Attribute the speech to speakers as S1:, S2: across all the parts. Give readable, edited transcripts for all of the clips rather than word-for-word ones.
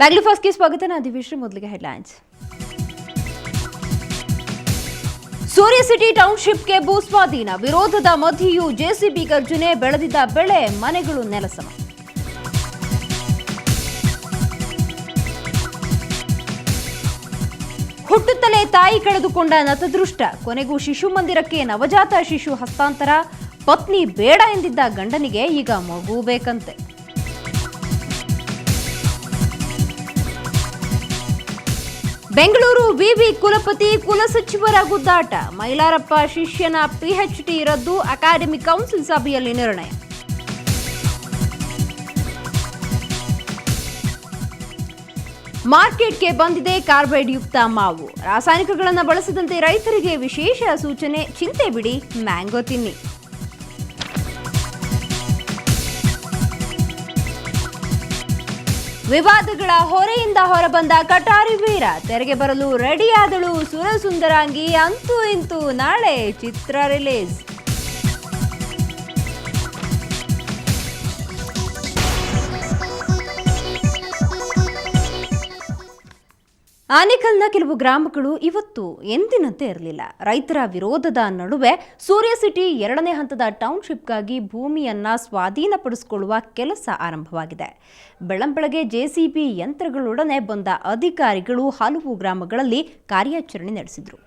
S1: ಬ್ಯಾಂಗ್ಳೂರ್ ಫಸ್ಟ್ಗೆ ಸ್ವಾಗತ. ನಾನು ದಿವ್ಯಶ್ರೀ. ಮೊದಲಿಗೆ ಹೆಡ್ಲೈನ್ಸ್. ಸೂರ್ಯ ಸಿಟಿ ಟೌನ್ಶಿಪ್ಗೆ ಭೂಸ್ವಾಧೀನ ವಿರೋಧದ ಮಧ್ಯೆಯೂ ಜೆಸಿಬಿ ಗರ್ಜನೆ, ಬೆಳೆದಿದ್ದ ಬೆಳೆ ಮನೆಗಳು ನೆಲಸಮ. ಹುಟ್ಟುತ್ತಲೇ ತಾಯಿ ಕಳೆದುಕೊಂಡ ನತದೃಷ್ಟ, ಕೊನೆಗೂ ಶಿಶು ಮಂದಿರಕ್ಕೆ ನವಜಾತ ಶಿಶು ಹಸ್ತಾಂತರ. ಪತ್ನಿ ಬೇಡ ಎಂದಿದ್ದ ಗಂಡನಿಗೆ ಈಗ ಮಗು ಬೇಕಂತೆ. ಬೆಂಗಳೂರು ವಿವಿ ಕುಲಪತಿ ಕುಲಸಚಿವರ ಗುದ್ದಾಟ, ಮೈಲಾರಪ್ಪ ಶಿಷ್ಯನ ಪಿಎಚ್ಡಿ ರದ್ದು, ಅಕಾಡೆಮಿಕ್ ಕೌನ್ಸಿಲ್ ಸಭೆಯಲ್ಲಿ ನಿರ್ಣಯ. ಮಾರ್ಕೆಟ್ಗೆ ಬಂದಿದೆ ಕಾರ್ಬೈಡ್ ಯುಕ್ತ ಮಾವು, ರಾಸಾಯನಿಕಗಳನ್ನು ಬಳಸದಂತೆ ರೈತರಿಗೆ ವಿಶೇಷ ಸೂಚನೆ. ಚಿಂತೆ ಬಿಡಿ, ಮ್ಯಾಂಗೋ ತಿನ್ನಿ. ವಿವಾದಗಳ ಹೊರೆಯಿಂದ ಹೊರಬಂದ ಕಟಾರಿ ವೀರ, ತೆರೆಗೆ ಬರಲು ರೆಡಿಯಾದಳು ಸುರಸುಂದರಾಂಗಿ. ಅಂತೂ ಇಂತೂ ನಾಳೆ ಚಿತ್ರ ರಿಲೀಸ್. ಆನೇಕಲ್ನ ಕೆಲವು ಗ್ರಾಮಗಳು ಇವತ್ತು ಎಂದಿನಂತೆ ಇರಲಿಲ್ಲ. ರೈತರ ವಿರೋಧದ ನಡುವೆ ಸೂರ್ಯ ಸಿಟಿ 2ನೇ ಹಂತದ ಟೌನ್ಶಿಪ್ಗಾಗಿ ಭೂಮಿಯನ್ನ ಸ್ವಾಧೀನಪಡಿಸಿಕೊಳ್ಳುವ ಕೆಲಸ ಆರಂಭವಾಗಿದೆ. ಬೆಳ್ಳಂಬೆಳಗ್ಗೆ ಜೆಸಿಬಿ ಯಂತ್ರಗಳೊಡನೆ ಬಂದ ಅಧಿಕಾರಿಗಳು ಹಲವು ಗ್ರಾಮಗಳಲ್ಲಿ ಕಾರ್ಯಾಚರಣೆ ನಡೆಸಿದರು.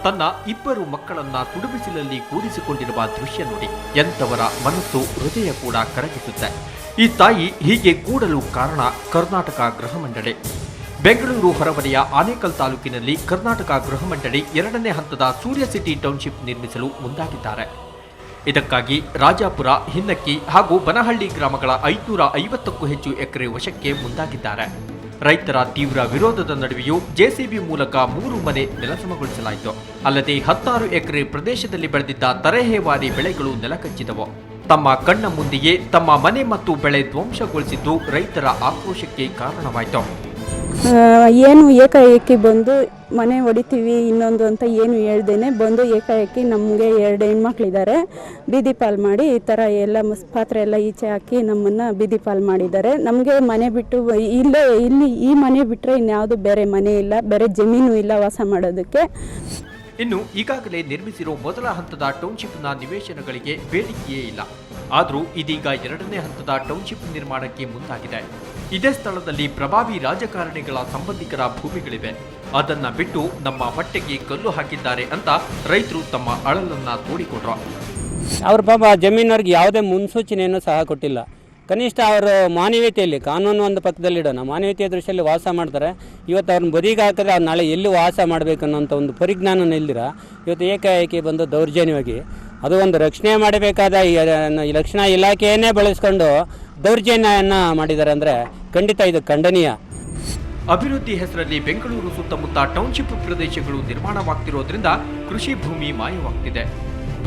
S2: ತನ್ನ 2 ಮಕ್ಕಳನ್ನ ತುಡುಬಿಸಿಲಲ್ಲಿ ಕೂರಿಸಿಕೊಂಡಿರುವ ದೃಶ್ಯ ನೋಡಿ ಎಂಥವರ ಮನಸ್ಸು, ಹೃದಯ ಕೂಡ ಕರಗಿಸುತ್ತೆ. ಈ ತಾಯಿ ಹೀಗೆ ಕೂಡಲು ಕಾರಣ ಕರ್ನಾಟಕ ಗೃಹ ಮಂಡಳಿ. ಬೆಂಗಳೂರು ಹೊರವಲಯ ಆನೇಕಲ್ ತಾಲೂಕಿನಲ್ಲಿ ಕರ್ನಾಟಕ ಗೃಹ ಮಂಡಳಿ 2ನೇ ಹಂತದ ಸೂರ್ಯ ಸಿಟಿ ಟೌನ್ಶಿಪ್ ನಿರ್ಮಿಸಲು ಮುಂದಾಗಿದ್ದಾರೆ. ಇದಕ್ಕಾಗಿ ರಾಜಾಪುರ, ಹಿನ್ನಕ್ಕಿ ಹಾಗೂ ಬನಹಳ್ಳಿ ಗ್ರಾಮಗಳ 550ಕ್ಕೂ ಹೆಚ್ಚು ಎಕರೆ ವಶಕ್ಕೆ ಮುಂದಾಗಿದ್ದಾರೆ. ರೈತರ ತೀವ್ರ ವಿರೋಧದ ನಡುವೆಯೂ ಜೆಸಿಬಿ ಮೂಲಕ 3 ಮನೆ ನೆಲಸಮಗೊಳಿಸಲಾಯಿತು. ಅಲ್ಲದೆ 16 ಎಕರೆ ಪ್ರದೇಶದಲ್ಲಿ ಬೆಳೆದಿದ್ದ ತರಹೇವಾರಿ ಬೆಳೆಗಳು ನೆಲಕಚ್ಚಿದವು. ತಮ್ಮ ಕಣ್ಣ ಮುಂದೆಯೇ ತಮ್ಮ ಮನೆ ಮತ್ತು ಬೆಳೆ ಧ್ವಂಸಗೊಳಿಸಿದ್ದು ರೈತರ ಆಕ್ರೋಶಕ್ಕೆ ಕಾರಣವಾಯಿತು.
S3: ಏನು ಏಕಾಏಕಿ ಬಂದು ಮನೆ ಹೊಡಿತೀವಿ ಇನ್ನೊಂದು ಅಂತ ಏನು ಹೇಳ್ದೇನೆ ಬಂದು ಏಕಾಏಕಿ ನಮಗೆ 2 ಹೆಣ್ಮಕ್ಳಿದ್ದಾರೆ, ಬೀದಿ ಪಾಲ್ ಮಾಡಿ ಈ ಥರ ಎಲ್ಲ ಪಾತ್ರೆ ಎಲ್ಲ ಈಚೆ ಹಾಕಿ ನಮ್ಮನ್ನು ಬೀದಿ ಪಾಲ್ ಮಾಡಿದ್ದಾರೆ. ನಮಗೆ ಮನೆ ಬಿಟ್ಟು ಇಲ್ಲಿ ಈ ಮನೆ ಬಿಟ್ಟರೆ ಇನ್ಯಾವುದು ಬೇರೆ ಮನೆ ಇಲ್ಲ, ಬೇರೆ ಜಮೀನು ಇಲ್ಲ ವಾಸ ಮಾಡೋದಕ್ಕೆ.
S2: ಇನ್ನು ಈಗಾಗಲೇ ನಿರ್ಮಿಸಿರೋ ಮೊದಲ ಹಂತದ ಟೌನ್ಶಿಪ್ನ ನಿವೇಶನಗಳಿಗೆ ಬೇಡಿಕೆಯೇ ಇಲ್ಲ. ಆದರೂ ಇದೀಗ 2ನೇ ಹಂತದ ಟೌನ್ಶಿಪ್ ನಿರ್ಮಾಣಕ್ಕೆ ಮುಂದಾಗಿದೆ. ಇದೇ ಸ್ಥಳದಲ್ಲಿ ಪ್ರಭಾವಿ ರಾಜಕಾರಣಿಗಳ ಸಂಬಂಧಿಕರ ಭೂಮಿಗಳಿವೆ. ಅದನ್ನ ಬಿಟ್ಟು ನಮ್ಮ ಹೊಟ್ಟೆಗೆ ಕಲ್ಲು ಹಾಕಿದ್ದಾರೆ ಅಂತ ರೈತರು ತಮ್ಮ ಅಳಲನ್ನ ತೋಡಿಕೊಂಡ್ರು.
S4: ಅವ್ರ ಪಾಪ ಜಮೀನವ್ರಿಗೆ ಯಾವುದೇ ಮುನ್ಸೂಚನೆಯನ್ನು ಸಹ ಕೊಟ್ಟಿಲ್ಲ. ಕನಿಷ್ಠ ಅವರು ಮಾನವೀಯತೆಯಲ್ಲಿ, ಕಾನೂನು ಒಂದು ಪಕ್ಕದಲ್ಲಿಡೋಣ, ಮಾನವೀಯತೆಯ ದೃಷ್ಟಿಯಲ್ಲಿ ವಾಸ ಮಾಡ್ತಾರೆ. ಇವತ್ತು ಅವ್ರನ್ನ ಬದಿಗೆ ಹಾಕಿದ್ರೆ ಅವ್ರು ನಾಳೆ ಎಲ್ಲಿ ವಾಸ ಮಾಡಬೇಕು ಅನ್ನೋಂಥ ಒಂದು ಪರಿಜ್ಞಾನ ಇಲ್ದಿರ ಇವತ್ತು ಏಕಾಏಕಿ ಬಂದು ದೌರ್ಜನ್ಯವಾಗಿ ಅದು ಒಂದು ರಕ್ಷಣೆ ಮಾಡಬೇಕಾದ ಈ ರಕ್ಷಣಾ ಇಲಾಖೆಯನ್ನೇ ಬಳಸ್ಕೊಂಡು ದೌರ್ಜನ್ಯವನ್ನು ಮಾಡಿದ್ದಾರೆ ಅಂದರೆ ಖಂಡಿತ ಇದು ಖಂಡನೀಯ.
S2: ಅಭಿವೃದ್ಧಿ ಹೆಸರಲ್ಲಿ ಬೆಂಗಳೂರು ಸುತ್ತಮುತ್ತ ಟೌನ್ಶಿಪ್ ಪ್ರದೇಶಗಳು ನಿರ್ಮಾಣವಾಗ್ತಿರೋದ್ರಿಂದ ಕೃಷಿ ಭೂಮಿ ಮಾಯವಾಗ್ತಿದೆ.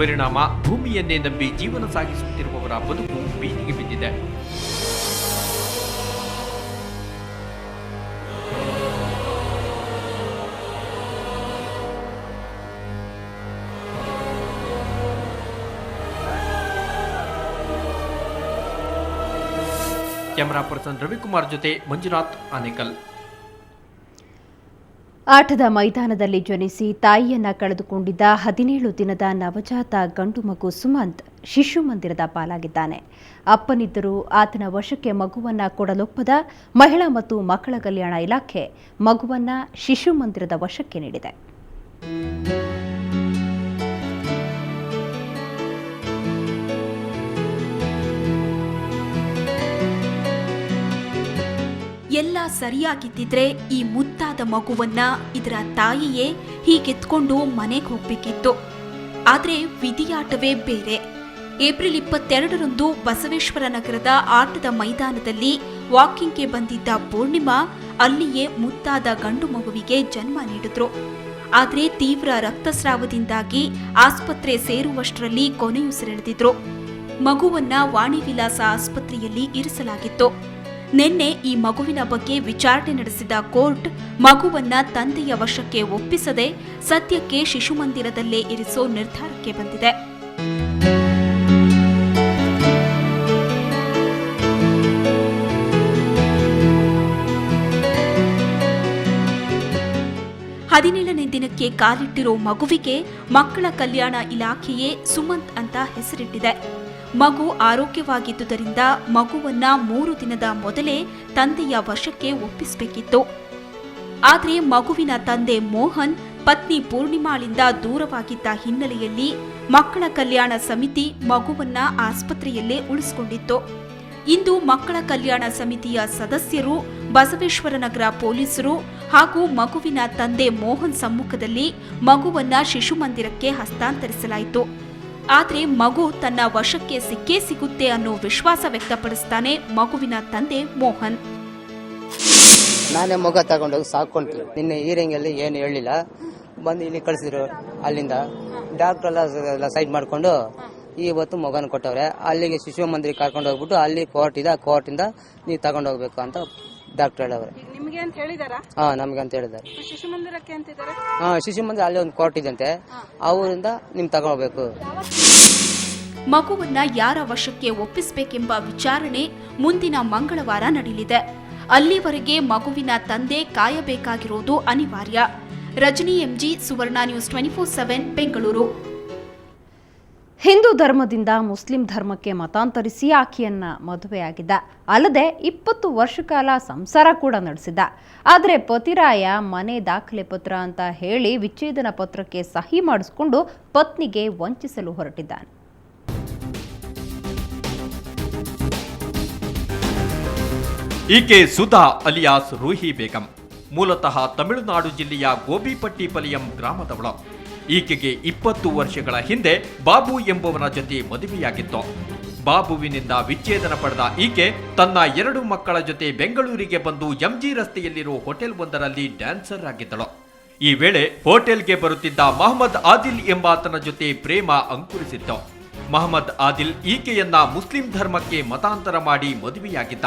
S2: ಪರಿಣಾಮ ಭೂಮಿಯನ್ನೇ ನಂಬಿ ಜೀವನ ಸಾಗಿಸುತ್ತಿರುವವರ ಬದುಕು ಬೀದಿಗೆ ಬಿದ್ದಿದೆ. ಕ್ಯಾಮರಾ ಪರ್ಸನ್ ರವಿಕುಮಾರ್ ಜೊತೆ ಮಂಜುನಾಥ್, ಆನೇಕಲ್.
S1: ಆಟದ ಮೈದಾನದಲ್ಲಿ ಜನಿಸಿ ತಾಯಿಯನ್ನ ಕಳೆದುಕೊಂಡಿದ್ದ 17 ದಿನದ ನವಜಾತ ಗಂಡು ಮಗು ಸುಮಂತ್ ಶಿಶು ಮಂದಿರದ ಪಾಲಾಗಿದ್ದಾನೆ. ಅಪ್ಪನಿದ್ದರೂ ಆತನ ವಶಕ್ಕೆ ಮಗುವನ್ನ ಕೊಡಲೊಪ್ಪದ ಮಹಿಳಾ ಮತ್ತು ಮಕ್ಕಳ ಕಲ್ಯಾಣ ಇಲಾಖೆ ಮಗುವನ್ನ ಶಿಶು ಮಂದಿರದ ವಶಕ್ಕೆ ನೀಡಿದೆ.
S5: ಎಲ್ಲ ಸರಿಯಾಗಿದ್ದಿದ್ರೆ ಈ ಮುದ್ದಾದ ಮಗುವನ್ನ ಇದರ ತಾಯಿಯೇ ಹೀಗೆತ್ಕೊಂಡು ಮನೆಗೆ ಹೋಗ್ಬೇಕಿತ್ತು. ಆದ್ರೆ ವಿಧಿಯಾಟವೇ ಬೇರೆ. ಏಪ್ರಿಲ್ 22ರಂದು ಬಸವೇಶ್ವರ ನಗರದ ಆಟದ ಮೈದಾನದಲ್ಲಿ ವಾಕಿಂಗ್ಗೆ ಬಂದಿದ್ದ ಪೂರ್ಣಿಮಾ ಅಲ್ಲಿಯೇ ಮುದ್ದಾದ ಗಂಡು ಮಗುವಿಗೆ ಜನ್ಮ ನೀಡಿದ್ರು. ಆದರೆ ತೀವ್ರ ರಕ್ತಸ್ರಾವದಿಂದಾಗಿ ಆಸ್ಪತ್ರೆ ಸೇರುವಷ್ಟರಲ್ಲಿ ಕೊನೆಯುಸಿರೆಳೆದಿದ್ರು. ಮಗುವನ್ನ ವಾಣಿ ವಿಲಾಸ ಆಸ್ಪತ್ರೆಯಲ್ಲಿ ಇರಿಸಲಾಗಿತ್ತು. ನಿನ್ನೆ ಈ ಮಗುವಿನ ಬಗ್ಗೆ ವಿಚಾರಣೆ ನಡೆಸಿದ ಕೋರ್ಟ್ ಮಗುವನ್ನ ತಂದೆಯ ವಶಕ್ಕೆ ಒಪ್ಪಿಸದೆ ಸದ್ಯಕ್ಕೆ ಶಿಶುಮಂದಿರದಲ್ಲೇ ಇರಿಸೋ ನಿರ್ಧಾರಕ್ಕೆ ಬಂದಿದೆ. ಹದಿನೇಳನೇ ದಿನಕ್ಕೆ ಕಾಲಿಟ್ಟಿರೋ ಮಗುವಿಗೆ ಮಕ್ಕಳ ಕಲ್ಯಾಣ ಇಲಾಖೆಯೇ ಸುಮಂತ್ ಅಂತ ಹೆಸರಿಟ್ಟಿದೆ. ಮಗು ಆರೋಗ್ಯವಾಗಿದ್ದುದರಿಂದ ಮಗುವನ್ನ 3 ದಿನದ ಮೊದಲೇ ತಂದೆಯ ವಶಕ್ಕೆ ಒಪ್ಪಿಸಬೇಕಿತ್ತು. ಆದರೆ ಮಗುವಿನ ತಂದೆ ಮೋಹನ್ ಪತ್ನಿ ಪೂರ್ಣಿಮಾಳಿಂದ ದೂರವಾಗಿದ್ದ ಹಿನ್ನೆಲೆಯಲ್ಲಿ ಮಕ್ಕಳ ಕಲ್ಯಾಣ ಸಮಿತಿ ಮಗುವನ್ನ ಆಸ್ಪತ್ರೆಯಲ್ಲೇ ಉಳಿಸಿಕೊಂಡಿತ್ತು. ಇಂದು ಮಕ್ಕಳ ಕಲ್ಯಾಣ ಸಮಿತಿಯ ಸದಸ್ಯರು, ಬಸವೇಶ್ವರನಗರ ಪೊಲೀಸರು ಹಾಗೂ ಮಗುವಿನ ತಂದೆ ಮೋಹನ್ ಸಮ್ಮುಖದಲ್ಲಿ ಮಗುವನ್ನ ಶಿಶುಮಂದಿರಕ್ಕೆ ಹಸ್ತಾಂತರಿಸಲಾಯಿತು. ಆದರೆ ಮಗು ತನ್ನ ವಶಕ್ಕೆ ಸಿಕ್ಕೇ ಸಿಗುತ್ತೆ ಅನ್ನೋ ವಿಶ್ವಾಸ ವ್ಯಕ್ತಪಡಿಸ್ತಾನೆ ಮಗುವಿನ ತಂದೆ ಮೋಹನ್.
S6: ನಾನೇ ಮಗ ತಗೊಂಡೋಗಿ ಸಾಕೊಂಡ್ತೀನಿ. ನಿನ್ನೆ ಈರಿಂಗಲ್ಲಿ ಏನು ಹೇಳಿಲ್ಲ, ಬಂದು ಇಲ್ಲಿ ಕಳಿಸಿದ್ರು. ಅಲ್ಲಿಂದ ಡಾಕ್ಟರ್ ಎಲ್ಲ ಸೈಡ್ ಮಾಡಿಕೊಂಡು ಇವತ್ತು ಮಗನ ಕೊಟ್ಟವ್ರೆ. ಅಲ್ಲಿಗೆ ಶಿಶು ಮಂದಿರ ಕರ್ಕೊಂಡು ಹೋಗ್ಬಿಟ್ಟು ಅಲ್ಲಿ ಕೋರ್ಟ್ ಇದೆ, ಆ ಕೋರ್ಟಿಂದ ನೀವು ತಗೊಂಡು ಹೋಗ್ಬೇಕು ಅಂತ ಡಾಕ್ಟರ್ ಹೇಳವ್ರೆ. ನಮ್ಗೆ ಅಂತ ಹೇಳಿದ್ದಾರೆ. ಶಿಶು ಮಂದಿರ ಅಲ್ಲಿ ಒಂದು ಕೋರ್ಟ್ ಇದಂತೆ, ಅವರಿಂದ ನಿಮ್ ತಗೋಬೇಕು.
S5: ಮಗುವನ್ನ ಯಾರ ವಶಕ್ಕೆ ಒಪ್ಪಿಸಬೇಕೆಂಬ ವಿಚಾರಣೆ ಮುಂದಿನ ಮಂಗಳವಾರ ನಡೆಯಲಿದೆ. ಅಲ್ಲಿವರೆಗೆ ಮಗುವಿನ ತಂದೆ ಕಾಯಬೇಕಾಗಿರೋದು ಅನಿವಾರ್ಯ. ರಜನಿ ಎಂಜಿ, ಸುವರ್ಣ ನ್ಯೂಸ್ 24/7 ಬೆಂಗಳೂರು.
S1: ಹಿಂದೂ ಧರ್ಮದಿಂದ ಮುಸ್ಲಿಂ ಧರ್ಮಕ್ಕೆ ಮತಾಂತರಿಸಿ ಆಕೆಯನ್ನ ಮದುವೆಯಾಗಿದ್ದ. ಅಲ್ಲದೆ 20 ವರ್ಷ ಕಾಲ ಸಂಸಾರ ಕೂಡ ನಡೆಸಿದ್ದ. ಆದರೆ ಪತಿರಾಯ ಮನೆ ದಾಖಲೆ ಪತ್ರ ಅಂತ ಹೇಳಿ ವಿಚ್ಛೇದನ ಪತ್ರಕ್ಕೆ ಸಹಿ ಮಾಡಿಸಿಕೊಂಡು ಪತ್ನಿಗೆ ವಂಚಿಸಲು ಹೊರಟಿದ್ದಾನೆ.
S2: ಈಕೆ ಸುಧಾ ಅಲಿಯಾಸ್ ರೂಹಿ ಬೇಗಂ. ಮೂಲತಃ ತಮಿಳುನಾಡು ಜಿಲ್ಲೆಯ ಗೋಬಿಪಟ್ಟಿಪಲಿಯಂ ಗ್ರಾಮದವಳು. ಈಕೆಗೆ 20 ವರ್ಷಗಳ ಹಿಂದೆ ಬಾಬು ಎಂಬುವನ ಜೊತೆ ಮದುವೆಯಾಗಿತ್ತು. ಬಾಬುವಿನಿಂದ ವಿಚ್ಛೇದನ ಪಡೆದ ಈಕೆ ತನ್ನ 2 ಮಕ್ಕಳ ಜೊತೆ ಬೆಂಗಳೂರಿಗೆ ಬಂದು ಎಂಜಿ ರಸ್ತೆಯಲ್ಲಿರೋ ಹೋಟೆಲ್ ಒಂದರಲ್ಲಿ ಡ್ಯಾನ್ಸರ್ ಆಗಿದ್ದಳು. ಈ ವೇಳೆ ಹೋಟೆಲ್ಗೆ ಬರುತ್ತಿದ್ದ ಮಹಮ್ಮದ್ ಆದಿಲ್ ಎಂಬಾತನ ಜೊತೆ ಪ್ರೇಮ ಅಂಕುರಿಸಿತ್ತು. ಮಹಮ್ಮದ್ ಆದಿಲ್ ಈಕೆಯನ್ನ ಮುಸ್ಲಿಂ ಧರ್ಮಕ್ಕೆ ಮತಾಂತರ ಮಾಡಿ ಮದುವೆಯಾಗಿದ್ದ.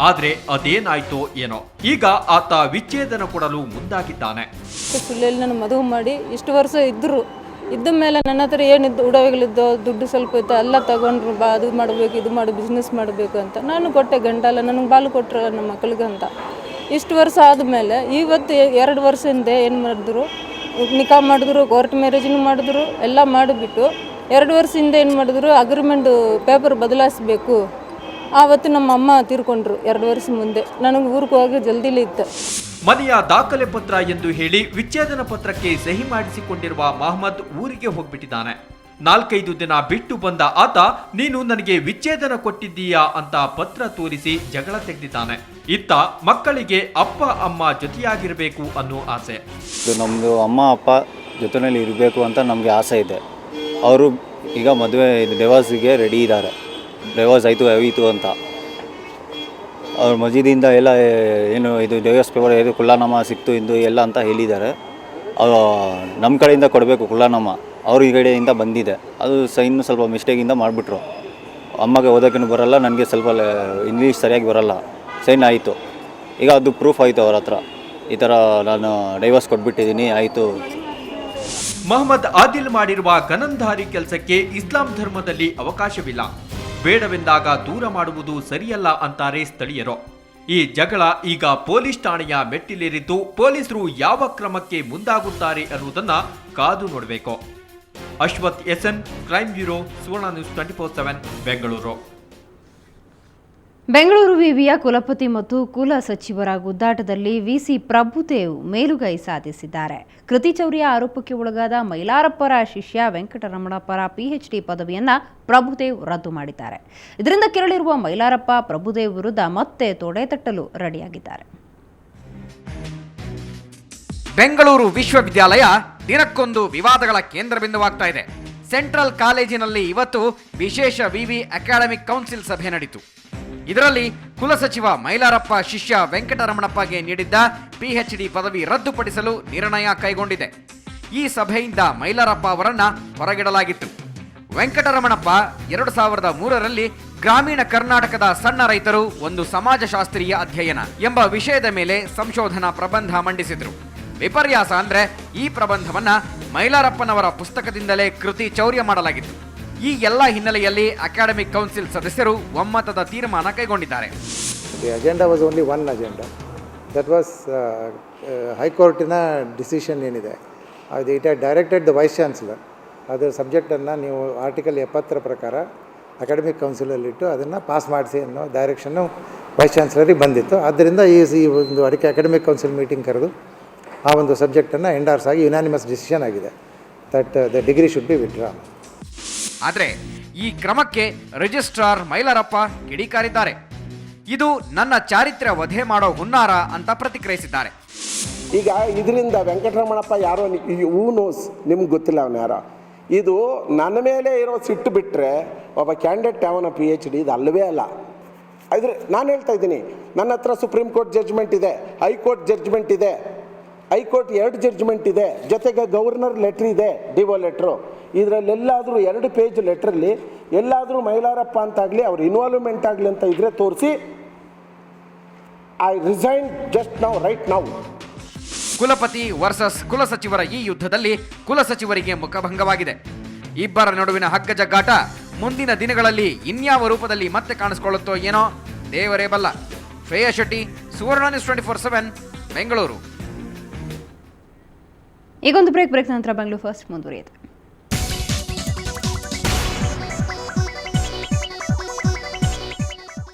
S2: ಆದ್ರೆ ಅದೇನಾಯ್ತೋ ಏನೋ, ಈಗ ಆತ ವಿಚ್ಛೇದನ ಕೊಡಲು ಮುಂದಾಗಿದ್ದಾನೆ.
S7: ಸುಳ್ಳೆಲ್ಲಿ ನನ್ನ ಮದುವೆ ಮಾಡಿ ಇಷ್ಟು ವರ್ಷ ಇದ್ದ ಮೇಲೆ ನನ್ನ ಹತ್ರ ಏನಿದ್ದು ಉಡವೆಗಳಿದ್ದೋ, ದುಡ್ಡು ಸ್ವಲ್ಪ ಇತ್ತು, ಎಲ್ಲ ತಗೊಂಡ್ರು. ಅದು ಮಾಡಬೇಕು, ಇದು ಮಾಡಿ ಬಿಸ್ನೆಸ್ ಮಾಡಬೇಕು ಅಂತ ನಾನು ಕೊಟ್ಟೆ. ಗಂಟಲ್ಲ ನನಗೆ ಬಾಲು ಕೊಟ್ಟರು ನಮ್ಮ ಮಕ್ಕಳಿಗಂತ. ಇಷ್ಟು ವರ್ಷ ಆದಮೇಲೆ ಇವತ್ತು 2 ವರ್ಷ ಹಿಂದೆ ಏನು ಮಾಡಿದ್ರು, ನಿಕಾ ಮಾಡಿದ್ರು, ಕೋರ್ಟ್ ಮ್ಯಾರೇಜ್ನು ಮಾಡಿದ್ರು, ಎಲ್ಲ ಮಾಡಿಬಿಟ್ಟು 2 ವರ್ಷ ಹಿಂದೆ ಏನು ಮಾಡಿದ್ರು, ಅಗ್ರಿಮೆಂಟ್ ಪೇಪರ್ ಬದಲಾಯಿಸಬೇಕು. ಆವತ್ತು ನಮ್ಮ ಅಮ್ಮ ತೀರ್ಕೊಂಡ್ರು 2 ವರ್ಷ ಮುಂದೆ. ನನಗೆ ಊರಿಗೆ ಹೋಗಿ ಜಲ್ದಿಲಿ ಇತ್ತು.
S2: ಮನೆಯ ದಾಖಲೆ ಪತ್ರ ಎಂದು ಹೇಳಿ ವಿಚ್ಛೇದನ ಪತ್ರಕ್ಕೆ ಸಹಿ ಮಾಡಿಸಿಕೊಂಡಿರುವ ಮಹಮ್ಮದ್ ಊರಿಗೆ ಹೋಗ್ಬಿಟ್ಟಿದ್ದಾನೆ. 4-5 ದಿನ ಬಿಟ್ಟು ಬಂದ ಆತ, ನೀನು ನನಗೆ ವಿಚ್ಛೇದನ ಕೊಟ್ಟಿದ್ದೀಯಾ ಅಂತ ಪತ್ರ ತೋರಿಸಿ ಜಗಳ ತೆಗೆದಿದ್ದಾನೆ. ಇತ್ತ ಮಕ್ಕಳಿಗೆ ಅಪ್ಪ ಅಮ್ಮ ಜೊತೆಯಾಗಿರಬೇಕು ಅನ್ನೋ ಆಸೆ.
S8: ನಮ್ಮದು ಅಮ್ಮ ಅಪ್ಪ ಜೊತೆಯಲ್ಲಿ ಇರಬೇಕು ಅಂತ ನಮಗೆ ಆಸೆ ಇದೆ. ಅವರು ಈಗ ಮದುವೆ ಡಿವೋರ್ಸಿಗೆ ರೆಡಿ ಇದ್ದಾರೆ. ಡಿವೋರ್ಸ್ ಆಯಿತು ಅಂತ ಅವ್ರ ಮಜೀದಿಯಿಂದ ಎಲ್ಲ ಏನು ಇದು ಡಿವೋರ್ಸ್ ಪೇಪರ್ ಇದು ಕುಳ್ಳಾನಾಮ ಸಿಕ್ತು ಇಂದು ಎಲ್ಲ ಅಂತ ಹೇಳಿದ್ದಾರೆ. ನಮ್ಮ ಕಡೆಯಿಂದ ಕೊಡಬೇಕು ಕುಳ್ಳಾನಾಮ, ಅವ್ರ ಈ ಕಡೆಯಿಂದ ಬಂದಿದೆ. ಅದು ಸೈನ್ ಸ್ವಲ್ಪ ಮಿಸ್ಟೇಕಿಂದ ಮಾಡಿಬಿಟ್ರು. ಅಮ್ಮಗೆ ಓದೋಕ್ಕೂ ಬರೋಲ್ಲ, ನನಗೆ ಸ್ವಲ್ಪ ಇಂಗ್ಲೀಷ್ ಸರಿಯಾಗಿ ಬರೋಲ್ಲ. ಸೈನ್ ಆಯಿತು. ಈಗ ಅದು ಪ್ರೂಫ್ ಆಯಿತು ಅವ್ರ ಹತ್ರ, ಈ ಥರ ನಾನು ಡೈವರ್ಸ್ ಕೊಟ್ಬಿಟ್ಟಿದ್ದೀನಿ ಆಯಿತು.
S2: ಮಹಮ್ಮದ್ ಆದಿಲ್ ಮಾಡಿರುವ ಗನಂಧಾರಿ ಕೆಲಸಕ್ಕೆ ಇಸ್ಲಾಂ ಧರ್ಮದಲ್ಲಿ ಅವಕಾಶವಿಲ್ಲ. ಬೇಡವೆಂದಾಗ ದೂರ ಮಾಡುವುದು ಸರಿಯಲ್ಲ ಅಂತಾರೆ ಸ್ಥಳೀಯರು. ಈ ಜಗಳ ಈಗ ಪೊಲೀಸ್ ಠಾಣೆಯ ಮೆಟ್ಟಿಲೇರಿದ್ದು ಪೊಲೀಸರು ಯಾವ ಕ್ರಮಕ್ಕೆ ಮುಂದಾಗುತ್ತಾರೆ ಅನ್ನುವುದನ್ನ ಕಾದು ನೋಡಬೇಕು. ಅಶ್ವಥ್ ಎಸ್ಎನ್, ಕ್ರೈಮ್ ಬ್ಯೂರೋ, ಸುವರ್ಣ ನ್ಯೂಸ್ 24/7 ಬೆಂಗಳೂರು.
S1: ಬೆಂಗಳೂರು ವಿವಿಯ ಕುಲಪತಿ ಮತ್ತು ಕುಲ ಸಚಿವರ ಗುದ್ದಾಟದಲ್ಲಿ ವಿಸಿ ಪ್ರಭುದೇವ್ ಮೇಲುಗೈ ಸಾಧಿಸಿದ್ದಾರೆ. ಕೃತಿ ಚೌರ್ಯ ಆರೋಪಕ್ಕೆ ಒಳಗಾದ ಮೈಲಾರಪ್ಪರ ಶಿಷ್ಯ ವೆಂಕಟರಮಣಪ್ಪರ ಪಿಎಚ್ಡಿ ಪದವಿಯನ್ನ ಪ್ರಭುದೇವ್ ರದ್ದು ಮಾಡಿದ್ದಾರೆ. ಇದರಿಂದ ಕೆರಳಿರುವ ಮೈಲಾರಪ್ಪ ಪ್ರಭುದೇವ್ ವಿರುದ್ಧ ಮತ್ತೆ ತೊಡೆ ತಟ್ಟಲು ರೆಡಿಯಾಗಿದ್ದಾರೆ.
S9: ಬೆಂಗಳೂರು ವಿಶ್ವವಿದ್ಯಾಲಯ ದಿನಕ್ಕೊಂದು ವಿವಾದಗಳ ಕೇಂದ್ರ ಬಿಂದುವಾಗ್ತಾ ಇದೆ. ಸೆಂಟ್ರಲ್ ಕಾಲೇಜಿನಲ್ಲಿ ಇವತ್ತು ವಿಶೇಷ ವಿವಿ ಅಕಾಡೆಮಿಕ್ ಕೌನ್ಸಿಲ್ ಸಭೆ ನಡೆಯಿತು. ಇದರಲ್ಲಿ ಕುಲಸಚಿವ ಮೈಲಾರಪ್ಪ ಶಿಷ್ಯ ವೆಂಕಟರಮಣಪ್ಪಗೆ ನೀಡಿದ್ದ ಪಿಎಚ್ಡಿ ಪದವಿ ರದ್ದುಪಡಿಸಲು ನಿರ್ಣಯ ಕೈಗೊಂಡಿದೆ. ಈ ಸಭೆಯಿಂದ ಮೈಲಾರಪ್ಪ ಅವರನ್ನ ಹೊರಗಿಡಲಾಗಿತ್ತು. ವೆಂಕಟರಮಣಪ್ಪ 2003ರಲ್ಲಿ ಗ್ರಾಮೀಣ ಕರ್ನಾಟಕದ ಸಣ್ಣ ರೈತರು ಒಂದು ಸಮಾಜಶಾಸ್ತ್ರೀಯ ಅಧ್ಯಯನ ಎಂಬ ವಿಷಯದ ಮೇಲೆ ಸಂಶೋಧನಾ ಪ್ರಬಂಧ ಮಂಡಿಸಿದ್ರು. ವಿಪರ್ಯಾಸ ಅಂದ್ರೆ ಈ ಪ್ರಬಂಧವನ್ನ ಮೈಲಾರಪ್ಪನವರ ಪುಸ್ತಕದಿಂದಲೇ ಕೃತಿ ಚೌರ್ಯ ಮಾಡಲಾಗಿತ್ತು. ಈ ಎಲ್ಲ ಹಿನ್ನೆಲೆಯಲ್ಲಿ ಅಕಾಡೆಮಿಕ್ ಕೌನ್ಸಿಲ್ ಸದಸ್ಯರು ಒಮ್ಮತದ ತೀರ್ಮಾನ ಕೈಗೊಂಡಿದ್ದಾರೆ.
S10: The agenda was only one agenda. That was ಹೈಕೋರ್ಟಿನ ಡಿಸಿಷನ್ ಏನಿದೆ ಅದು it had directed the vice chancellor ಅದರ ಸಬ್ಜೆಕ್ಟನ್ನು ನೀವು ಆರ್ಟಿಕಲ್ 70 ಪ್ರಕಾರ ಅಕಾಡೆಮಿಕ್ ಕೌನ್ಸಿಲಲ್ಲಿಟ್ಟು ಅದನ್ನು ಪಾಸ್ ಮಾಡಿಸಿ ಅನ್ನೋ ಡೈರೆಕ್ಷನ್ನು ವೈಸ್ ಚಾನ್ಸಲರಿಗೆ ಬಂದಿತ್ತು. ಆದ್ದರಿಂದ ಈ ಒಂದು ಅಕಾಡೆಮಿಕ್ ಕೌನ್ಸಿಲ್ ಮೀಟಿಂಗ್ ಕರೆದು ಆ ಒಂದು ಸಬ್ಜೆಕ್ಟನ್ನು ಎಂಡಾರ್ಸ್ ಆಗಿ ಯುನಾನಿಮಸ್ ಡಿಸಿಷನ್ ಆಗಿದೆ that the degree should be withdrawn.
S9: ಆದರೆ ಈ ಕ್ರಮಕ್ಕೆ ರಿಜಿಸ್ಟ್ರಾರ್ ಮೈಲಾರಪ್ಪ ಕಿಡಿಕಾರಿದ್ದಾರೆ. ಇದು ನನ್ನ ಚಾರಿತ್ರ್ಯ ವಧೆ ಮಾಡೋ ಹುನ್ನಾರ ಅಂತ ಪ್ರತಿಕ್ರಿಯಿಸಿದ್ದಾರೆ.
S11: ಈಗ ಇದರಿಂದ ವೆಂಕಟರಮಣಪ್ಪ ಯಾರೋ ಹೂ ನೋಸ್ ನಿಮ್ಗೆ ಗೊತ್ತಿಲ್ಲ ಅವನು ಯಾರೋ. ಇದು ನನ್ನ ಮೇಲೆ ಇರೋ ಸಿಟ್ಟು ಬಿಟ್ಟರೆ ಒಬ್ಬ ಕ್ಯಾಂಡಿಡೇಟ್ ಅವನ PhD ಇದು ಅಲ್ಲವೇ ಅಲ್ಲ. ಆದರೆ ನಾನು ಹೇಳ್ತಾ ಇದ್ದೀನಿ, ನನ್ನ ಹತ್ರ ಸುಪ್ರೀಂ ಕೋರ್ಟ್ ಜಡ್ಜ್ಮೆಂಟ್ ಇದೆ, ಹೈಕೋರ್ಟ್ ಜಡ್ಜ್ಮೆಂಟ್ ಇದೆ, ಹೈಕೋರ್ಟ್ 2 ಜಡ್ಜ್ಮೆಂಟ್ ಇದೆ, ಜೊತೆಗೆ ಗವರ್ನರ್ ಲೆಟ್ರ್ ಇದೆ, ಡಿವೋ ಲೆಟ್ರು. ಇದರಲ್ಲೆಲ್ಲಾದರೂ 2 ಪೇಜ್ ಲೆಟ್ರಲ್ಲಿ ಎಲ್ಲಾದರೂ ಮೈಲಾರಪ್ಪ ಅಂತಾಗಲಿ ಅವ್ರ ಇನ್ವಾಲ್ವ್ಮೆಂಟ್ ಆಗಲಿ ಅಂತ ಇದ್ರೆ ತೋರಿಸಿ, I resign just now, right now.
S9: ಕುಲಪತಿ ವರ್ಸಸ್ ಕುಲಸಚಿವರ ಈ ಯುದ್ಧದಲ್ಲಿ ಕುಲಸಚಿವರಿಗೆ ಮುಖಭಂಗವಾಗಿದೆ. ಇಬ್ಬರ ನಡುವಿನ ಹಗ್ಗಜಗ್ಗಾಟ ಮುಂದಿನ ದಿನಗಳಲ್ಲಿ ಇನ್ಯಾವ ರೂಪದಲ್ಲಿ ಮತ್ತೆ ಕಾಣಿಸಿಕೊಳ್ಳುತ್ತೋ ಏನೋ ದೇವರೇ ಬಲ್ಲ. ಶ್ರೇಯಾ ಶೆಟ್ಟಿ, ಸುವರ್ಣ ನ್ಯೂಸ್ 24/7, ಬೆಂಗಳೂರು.
S1: ಈಗೊಂದು ಬ್ರೇಕ್ ನಂತರ ಬೆಂಗಳೂರು ಫಸ್ಟ್ ಮುಂದುವರಿಯುತ್ತೆ.